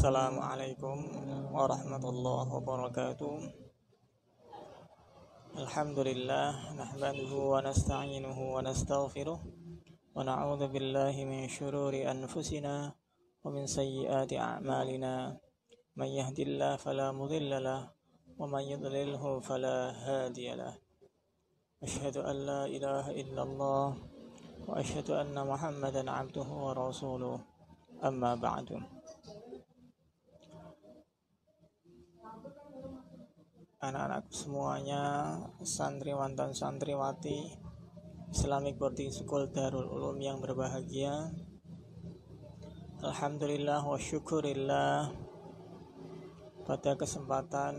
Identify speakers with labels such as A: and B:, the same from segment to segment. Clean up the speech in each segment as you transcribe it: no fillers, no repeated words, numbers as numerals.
A: Assalamualaikum warahmatullahi wabarakatuh. Alhamdulillah nahmaduhu wa nasta'inuhu wa nastaghfiruh wa na'udzu billahi min syururi anfusina wa min sayyiati a'malina. Man yahdihillahu fala mudilla lahu wa man yudlilhu fala hadiya lahu. Asyhadu an la ilaha illallah wa asyhadu anna Muhammadan 'abduhu wa rasuluh. Amma ba'du. Anak-anakku semuanya, santriwan dan santriwati Islamic Boarding School Darul Ulum yang berbahagia. Alhamdulillah wa syukurillah, pada kesempatan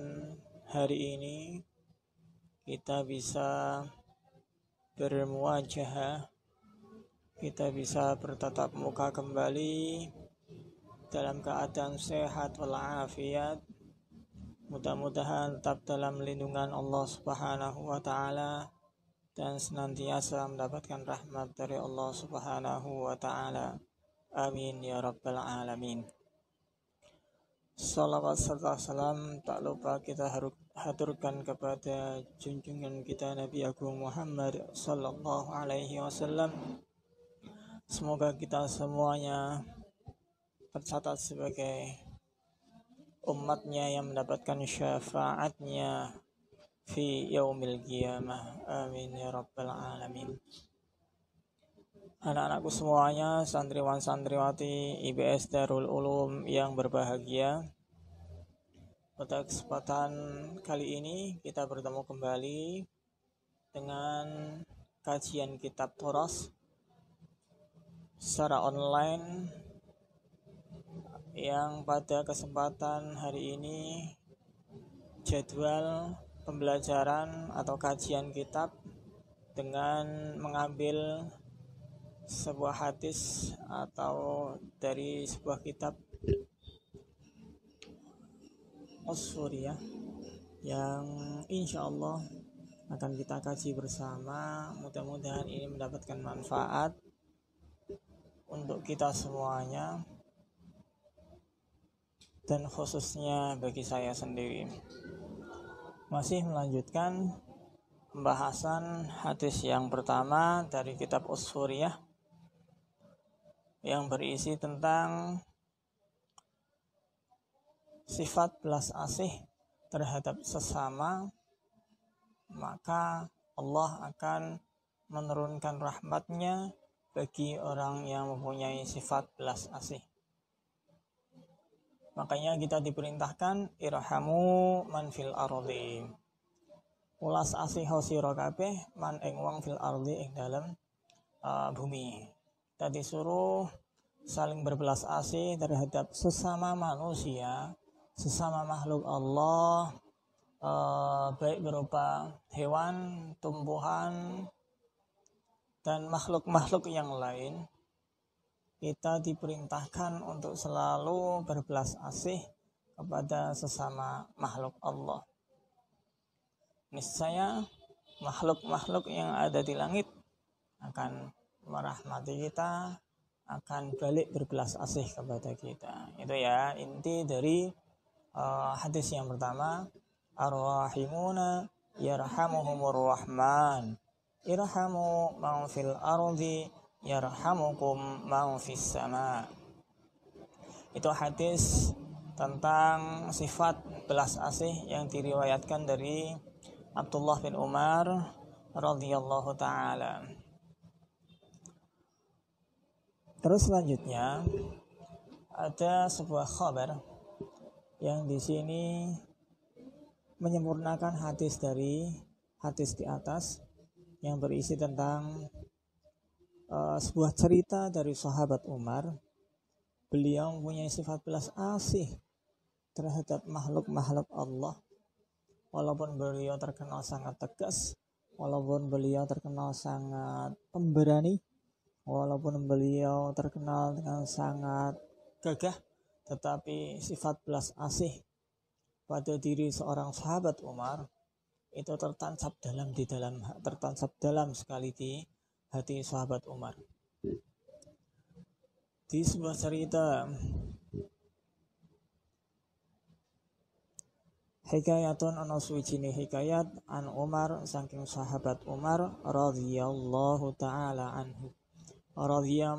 A: hari ini kita bisa bermuajahah, kita bisa bertatap muka kembali dalam keadaan sehat walafiat. Mudah-mudahan tetap dalam lindungan Allah Subhanahu wa Ta'ala dan senantiasa mendapatkan rahmat dari Allah Subhanahu wa Ta'ala. Amin ya rabbal alamin. Salawat serta salam tak lupa kita haturkan kepada junjungan kita Nabi Agung Muhammad sallallahu alaihi wasallam. Semoga kita semuanya tercatat sebagai umatnya yang mendapatkan syafaatnya fi yaumil qiyamah. Amin ya rabbal alamin. Anak-anakku semuanya, santriwan santriwati IBS Darul Ulum yang berbahagia, pada kesempatan kali ini kita bertemu kembali dengan kajian kitab Thoros secara online, yang pada kesempatan hari ini jadwal pembelajaran atau kajian kitab dengan mengambil sebuah hadis atau dari sebuah kitab As-Suriyah yang insya Allah akan kita kaji bersama. Mudah-mudahan ini mendapatkan manfaat untuk kita semuanya dan khususnya bagi saya sendiri. Masih melanjutkan pembahasan hadis yang pertama dari kitab As-Suriyah yang berisi tentang sifat belas asih terhadap sesama, maka Allah akan menurunkan rahmatnya bagi orang yang mempunyai sifat belas asih. Makanya kita diperintahkan irhamu man fil ardi. Ulas asih sira kabeh man ing wong fil ardi ing dalam bumi. Kita disuruh saling berbelas asih terhadap sesama manusia, sesama makhluk Allah, baik berupa hewan, tumbuhan, dan makhluk-makhluk yang lain. Kita diperintahkan untuk selalu berbelas asih kepada sesama makhluk Allah. Niscaya makhluk-makhluk yang ada di langit akan merahmati kita, akan balik berbelas asih kepada kita. Itu ya inti dari hadis yang pertama. Ar-rahimuna yarhamuhumur rahman, irhamu man fil ardi yarhamukum man fis sama. Itu hadis tentang sifat belas asih yang diriwayatkan dari Abdullah bin Umar radhiyallahu taala. Terus selanjutnya ada sebuah khabar yang di sini menyempurnakan hadis dari hadis di atas yang berisi tentang sebuah cerita dari sahabat Umar. Beliau mempunyai sifat belas asih terhadap makhluk-makhluk Allah. Walaupun beliau terkenal sangat tegas, walaupun beliau terkenal sangat pemberani, walaupun beliau terkenal dengan sangat gagah, tetapi sifat belas asih pada diri seorang sahabat Umar itu tertancap dalam sekali di hati sahabat Umar. Di sebuah cerita Hikayatun ana suwijine hikayat an Umar saking sahabat Umar radhiyallahu taala anhu. Radhiya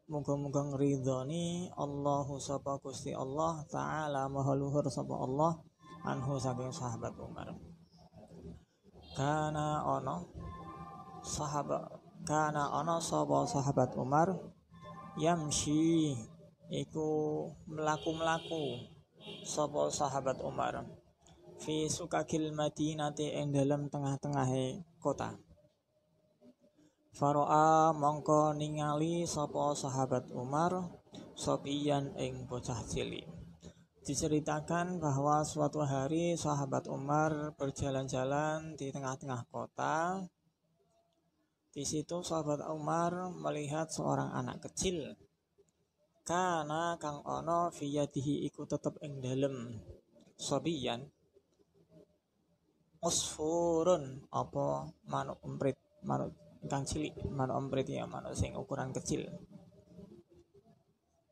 A: muga-muga ngridhoni Allahu sapa Gusti Allah taala maha luhur sapa Allah anhu saking sahabat Umar. Kana ana sapa sahabat Umar yamshi iku mlaku-mlaku sapa sahabat Umar fi sukakil madinati ing dalem tengah-tengahe kota. Faro'a mongko ningali sapa sahabat Umar sopiyan ing bocah cilik. Diceritakan bahwa suatu hari sahabat Umar berjalan-jalan di tengah-tengah kota. Di situ sahabat Umar melihat seorang anak kecil. Kana kang ana fi yadihi iku tetep ing dalem sopiyan usfurun apa manuk emprit, manuk kang cilik, manuk emprit ya, manuk sing ukuran kecil.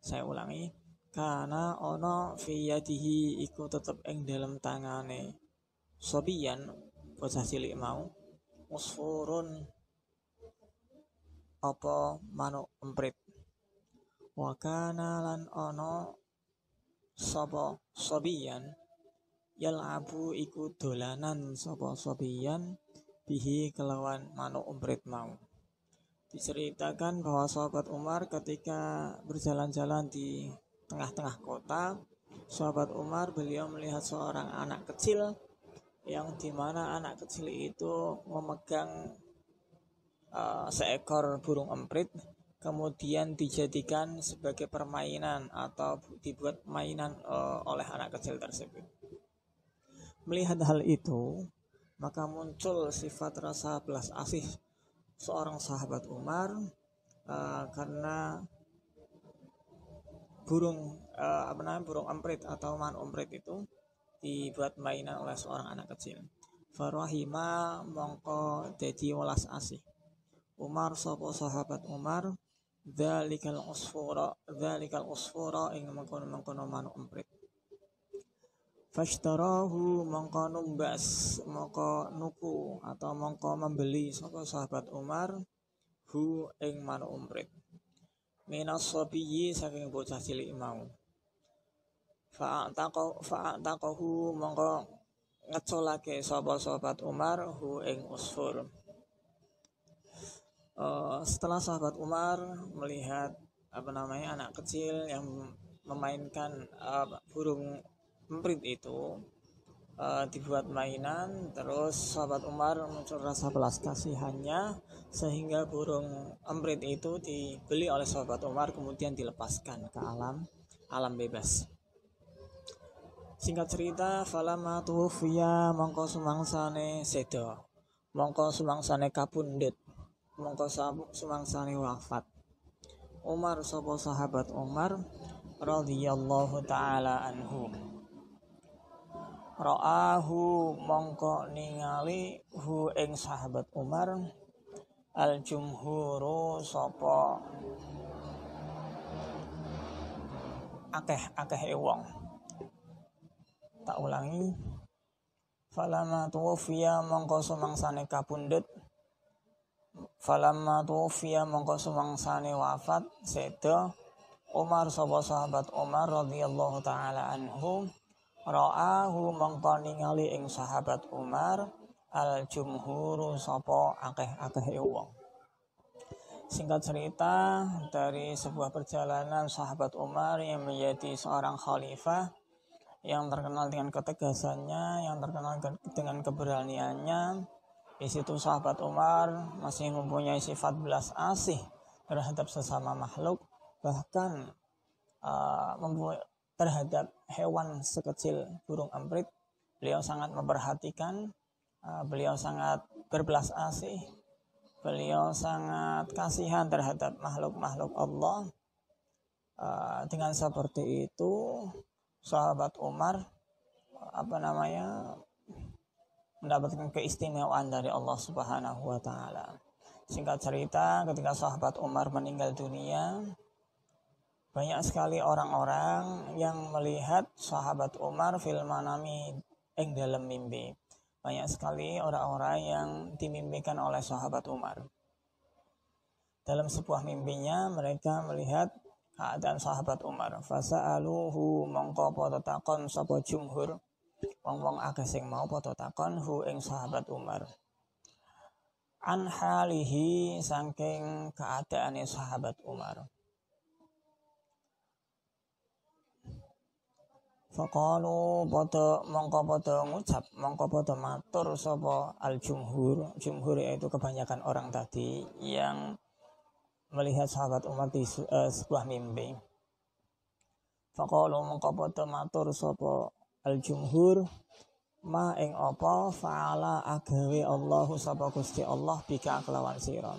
A: Saya ulangi, kana ana fi yadihi iku tetep ing dalam tangane sobiyan bocah cilik mau usfurun apa manuk emprit. Wa kana lan ana sapa sobiyan yal'abu iku dolanan sapa sobiyan bihi kelawan manuk emprit mau. Diceritakan bahwa sahabat Umar ketika berjalan-jalan di tengah-tengah kota, sahabat Umar beliau melihat seorang anak kecil yang dimana anak kecil itu memegang seekor burung emprit, kemudian dijadikan sebagai permainan atau dibuat mainan oleh anak kecil tersebut. Melihat hal itu, maka muncul sifat rasa belas asih seorang sahabat Umar karena burung emprit atau manuk emprit itu dibuat mainan oleh seorang anak kecil. Farahima mongko dadi welas asih Umar sapa sahabat Umar dzalikal usfura ing mengkono manuk emprit. Fashtarahu mongko numbas, mongko nuku atau mongko membeli sapa sahabat Umar hu ing manuk emprit minas sabiyyi saking bocah cilik mau. Fa'ataqahu mongko ngecolake sapa sahabat Umar hu ing usfur. Setelah sahabat Umar melihat anak kecil yang memainkan burung emprit itu dibuat mainan, terus sahabat Umar muncul rasa belas kasihannya sehingga burung emprit itu dibeli oleh sahabat Umar kemudian dilepaskan ke alam bebas. Singkat cerita, falamma tuwfiya mongko sumangsane seda, mongko sumangsane kapundhut, mongko sumangsane wafat Umar sapa sahabat Umar radhiyallahu taala anhu. Ra'ahu mongko ningali hu ing sahabat Umar al jumhuru sapa akeh wong. Tak ulangi, falamma tuwfiya mongko sumangsane kapundhut, falamma tuwfiya mongko sumangsane wafat seda Umar sapa sahabat Umar radhiyallahu taala anhu. Ra'ahu mongko ningali ing sahabat Umar al jumhuru sapa akeh wong. Singkat cerita, dari sebuah perjalanan sahabat Umar yang menjadi seorang khalifah yang terkenal dengan ketegasannya, yang terkenal dengan keberaniannya, di situ sahabat Umar masih mempunyai sifat belas asih terhadap sesama makhluk, bahkan terhadap hewan sekecil burung emprit beliau sangat memperhatikan, beliau sangat berbelas asih, beliau sangat kasihan terhadap makhluk-makhluk Allah. Dengan seperti itu sahabat Umar mendapatkan keistimewaan dari Allah Subhanahu wa taala. Singkat cerita, ketika sahabat Umar meninggal dunia, banyak sekali orang-orang yang melihat sahabat Umar fil manami ing dalam mimpi. Banyak sekali orang-orang yang dimimpikan oleh sahabat Umar. Dalam sebuah mimpinya mereka melihat keadaan sahabat Umar. Fasa'aluhu mongko padha takon sapa jumhur. Wong-wong akeh sing mau padha takon hu ing sahabat Umar. An halihi saking keadaane sahabat Umar. Faqalu mongko pada matur sapa al-jumhur. Jumhur yaitu kebanyakan orang tadi yang melihat sahabat Umar di sebuah mimpi. Faqalu mongko pada matur sapa al-jumhur ma ing apa fa'ala agawe Allahu sapa Gusti Allah bika kelawan sira.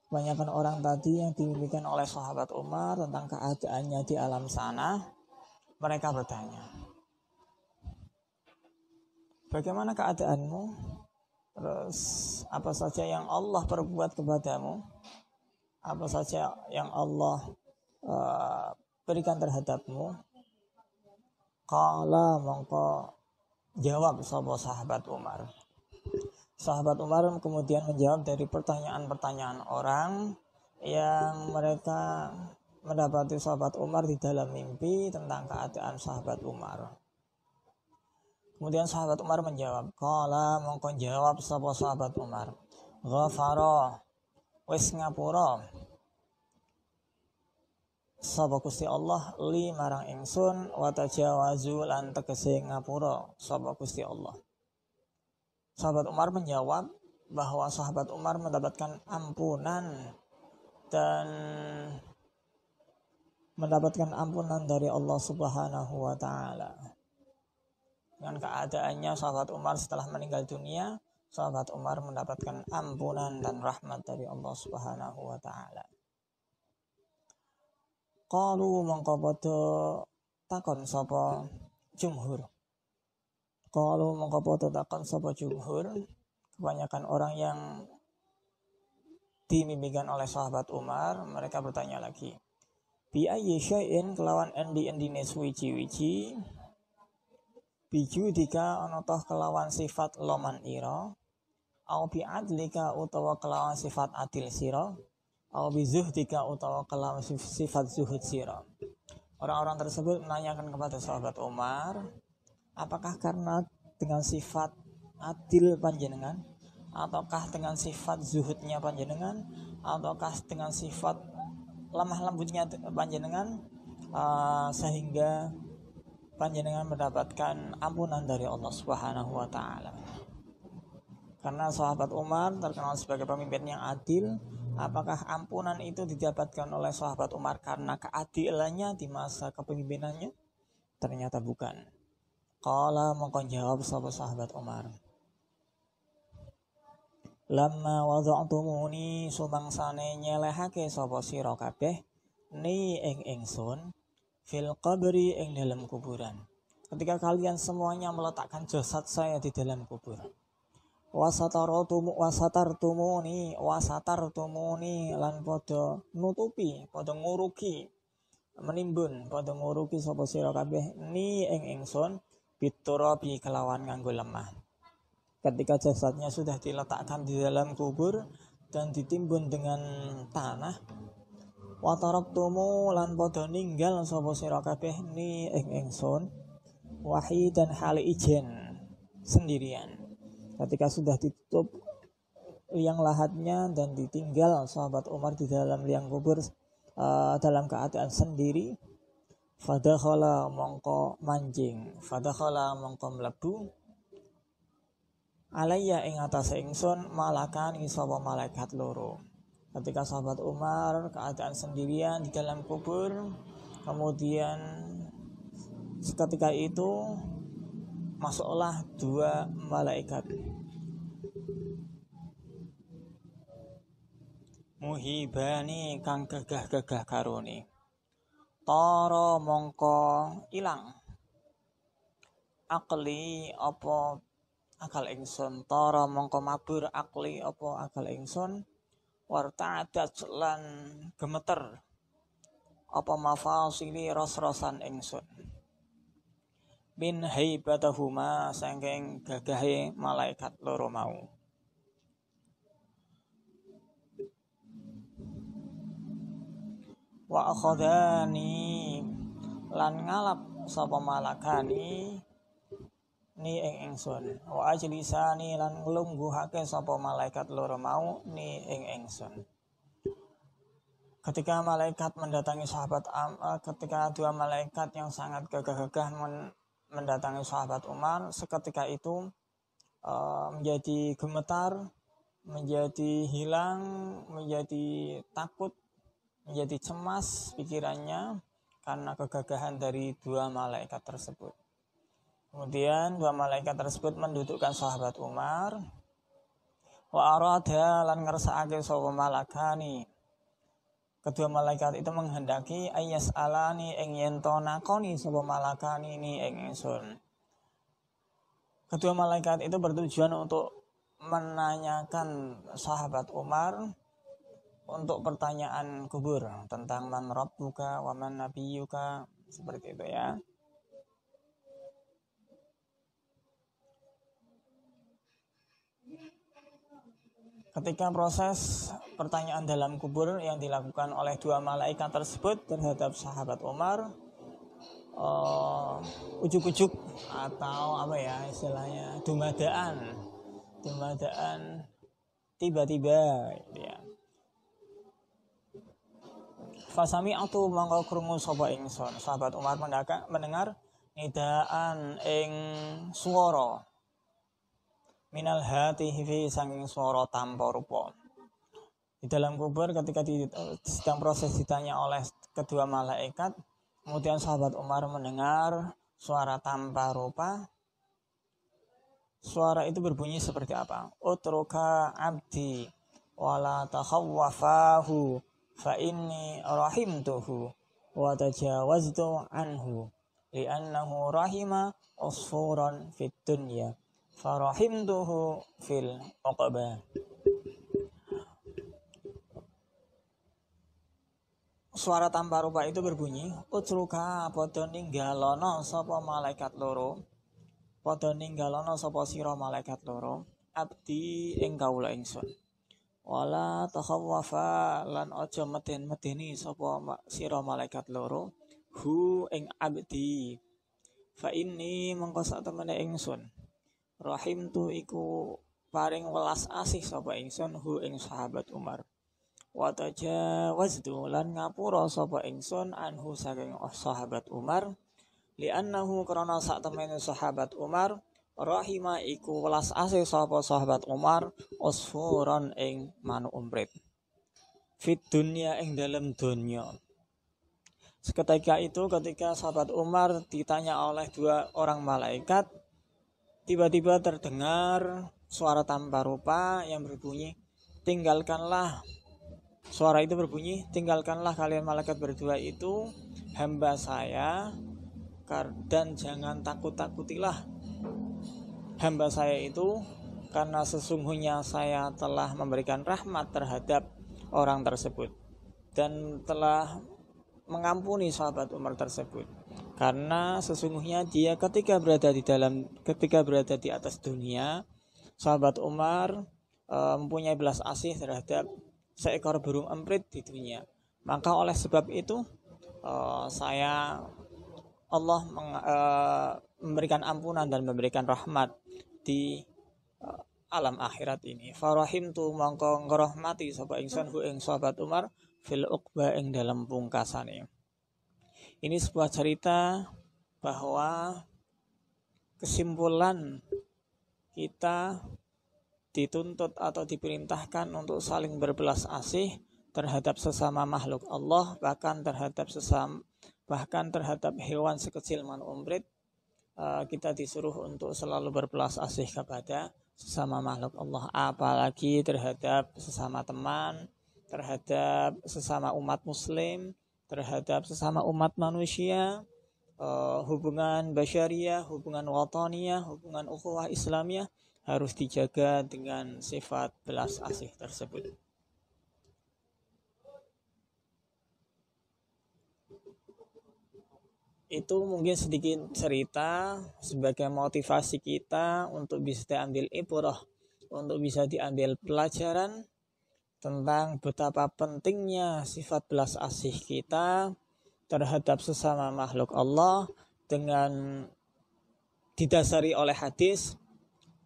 A: Kebanyakan orang tadi yang dimimpikan oleh sahabat Umar tentang keadaannya di alam sana, mereka bertanya, bagaimana keadaanmu? Terus apa saja yang Allah perbuat kepadamu? Apa saja yang Allah berikan terhadapmu? Qala mongko jawab sahabat Umar. Sahabat Umar kemudian menjawab dari pertanyaan-pertanyaan orang yang mereka mendapati sahabat Umar di dalam mimpi tentang keadaan sahabat Umar. Kemudian sahabat Umar menjawab, qala mongko jawab sahabat Umar, ghafara wis ngapura sapa Gusti Allah li marang ingsun wa tajawazu lan tegese ngapura sapa Gusti Allah. Sahabat Umar menjawab bahwa sahabat Umar mendapatkan ampunan dan mendapatkan ampunan dari Allah Subhanahu wa taala. Dengan keadaannya sahabat Umar setelah meninggal dunia, sahabat Umar mendapatkan ampunan dan rahmat dari Allah Subhanahu wa taala. Qalu mongko padha takon sapa jumhur. Qalu mongko padha takon sapa jumhur. Kebanyakan orang yang dimimpikan oleh sahabat Umar, mereka bertanya lagi. Bi ayyi syai'in kelawan endi-endine suwiji-wiji. Bijudika ana toh kelawan sifat loman ira. Au bi adlika utawa kelawan sifat adil sira. Au bi zuhdika utawa kelawan sifat zuhud sira. Orang-orang tersebut menanyakan kepada sahabat Umar, apakah karena dengan sifat adil panjenengan, ataukah dengan sifat zuhudnya panjenengan, ataukah dengan sifat lemah lembutnya panjenengan sehingga panjenengan mendapatkan ampunan dari Allah Subhanahu wa taala. Karena sahabat Umar terkenal sebagai pemimpin yang adil, apakah ampunan itu didapatkan oleh sahabat Umar karena keadilannya di masa kepemimpinannya? Ternyata bukan. Qala mongko jawab sahabat Umar. Lamma wada'tumuni sumangsane nyelehake sapa sira kabeh ni ing ingsun fil qabri ing dalam kuburan. Ketika kalian semuanya meletakkan jasad saya di dalam kubur. Wasatartumuni lan padha nutupi, padha nguruki, menimbun, padha nguruki sapa sira kabeh ni ing ingsun biturabi kelawan nganggo lemah. Ketika jasadnya sudah diletakkan di dalam kubur dan ditimbun dengan tanah, wa taraktumu lan padha ninggal sapa sira kabeh ni ing ingsun wahidan hal ijen sendirian. Ketika sudah ditutup liang lahatnya dan ditinggal sahabat Umar di dalam liang kubur dalam keadaan sendiri, fadakhala mongko mancing, fadakhala mongko mlebu alayya ing atase ingsun malakan sapa malaikat loro. Ketika sahabat Umar keadaan sendirian di dalam kubur, kemudian seketika itu masuklah dua malaikat muhibani kang gagah-gagah karone. Tara mongko ilang akli apa akal ingsun, tara mongko mabur akli apa akal ingsun, warta'adat lan gemeter apa mafasili ros-rosan ingsun. min haibatahuma saking gagahe malaikat loro mau. Wa akhadhani lan ngalap sapa malakani ni ing ingsun. Wa ajlisani lan nglungguhake sapa malaikat loro mau ni ing ingsun. Ketika malaikat mendatangi ketika dua malaikat yang sangat gagah-gagah mendatangi sahabat Umar, seketika itu menjadi gemetar, menjadi hilang, menjadi takut, menjadi cemas pikirannya karena kegagahan dari dua malaikat tersebut. Kemudian dua malaikat tersebut mendudukkan sahabat Umar. Wa arada lan ngersakake sapa malakani. Kedua malaikat itu menghendaki ayas alani ing yen to nakoni sapa malakani ni ing ingsun. Kedua malaikat itu bertujuan untuk menanyakan sahabat Umar untuk pertanyaan kubur tentang man rabbuka wa man nabiyuka, seperti itu ya. Ketika proses pertanyaan dalam kubur yang dilakukan oleh dua malaikat tersebut terhadap sahabat Umar, ujuk-ujuk atau apa ya istilahnya, dumadaan tiba-tiba ya. Fasami atu mangko krungu sapa ingsun. Sahabat Umar mendengar nidaan ing swara minal hatihi saking swara tanpa rupa. Di dalam kubur ketika sedang proses ditanya oleh kedua malaikat, kemudian sahabat Umar mendengar suara tanpa rupa. Suara itu berbunyi seperti apa? Utruka abdi wala takhawwafahu fa inni rahimtuhu wa tajawaztu anhu li'annahu rahima usfuran fid dunya farahimtuhu fil uqbah. Suara tanpa rupa itu berbunyi, utruka padha ninggalono sapa malaikat loro, padha ninggalono sapa sira malaikat loro, abdi ing kawula ingsun. Wala takhawwafa lan aja meden-medeni sapa sira malaikat loro, hu ing abdi. Fa inni mengko sak temene ingsun. Rahim tu iku paring welas asih sapa ingsun hu ing sahabat Umar. Wa tajawaztu lan ngapura sapa ingsun anhu saking sahabat Umar li'annahu karena sak temene sahabat Umar rahima iku welas asih sapa sahabat Umar usfuron ing manuk umprit fit dunya ing dalam dunya. Seketika itu ketika sahabat Umar ditanya oleh dua orang malaikat, tiba-tiba terdengar suara tanpa rupa yang berbunyi, tinggalkanlah. Suara itu berbunyi, tinggalkanlah kalian malaikat berdua itu hamba saya, dan jangan takut-takutilah hamba saya itu, karena sesungguhnya saya telah memberikan rahmat terhadap orang tersebut dan telah mengampuni sahabat Umar tersebut, karena sesungguhnya dia ketika berada di atas dunia, sahabat Umar mempunyai belas asih terhadap seekor burung emprit di dunia. Maka oleh sebab itu Allah memberikan ampunan dan memberikan rahmat di alam akhirat ini. Farahimtu mongko ngrahmati sapa ingsun hu ing sahabat Umar fil uqba ing dalam pungkasane. Ini sebuah cerita bahwa kesimpulan kita dituntut atau diperintahkan untuk saling berbelas asih terhadap sesama makhluk Allah, bahkan terhadap hewan sekecil manuk umprit. Kita disuruh untuk selalu berbelas asih kepada sesama makhluk Allah, apalagi terhadap sesama teman, terhadap sesama umat muslim, terhadap sesama umat manusia. Hubungan basyariyah, hubungan wataniyah, hubungan ukhuwah islamiyah harus dijaga dengan sifat belas asih tersebut. itu mungkin sedikit cerita sebagai motivasi kita untuk bisa diambil ibrah, untuk bisa diambil pelajaran tentang betapa pentingnya sifat belas asih kita terhadap sesama makhluk Allah dengan didasari oleh hadis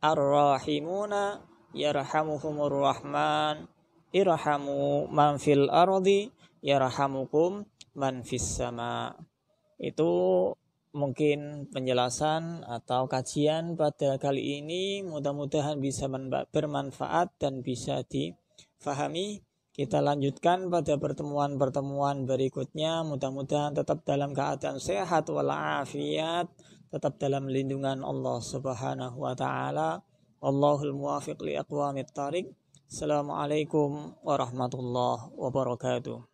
A: ar-rahimuna yarhamuhumur rahman irhamu man fil ardi yarhamukum man fis sama. Itu mungkin penjelasan atau kajian pada kali ini, mudah-mudahan bisa bermanfaat dan bisa difahami. Kita lanjutkan pada pertemuan-pertemuan berikutnya. Mudah-mudahan tetap dalam keadaan sehat walafiat, tetap dalam lindungan Allah Subhanahu wa taala. Wallahul muwaffiq li aqwamit thariq. Assalamualaikum warahmatullahi wabarakatuh.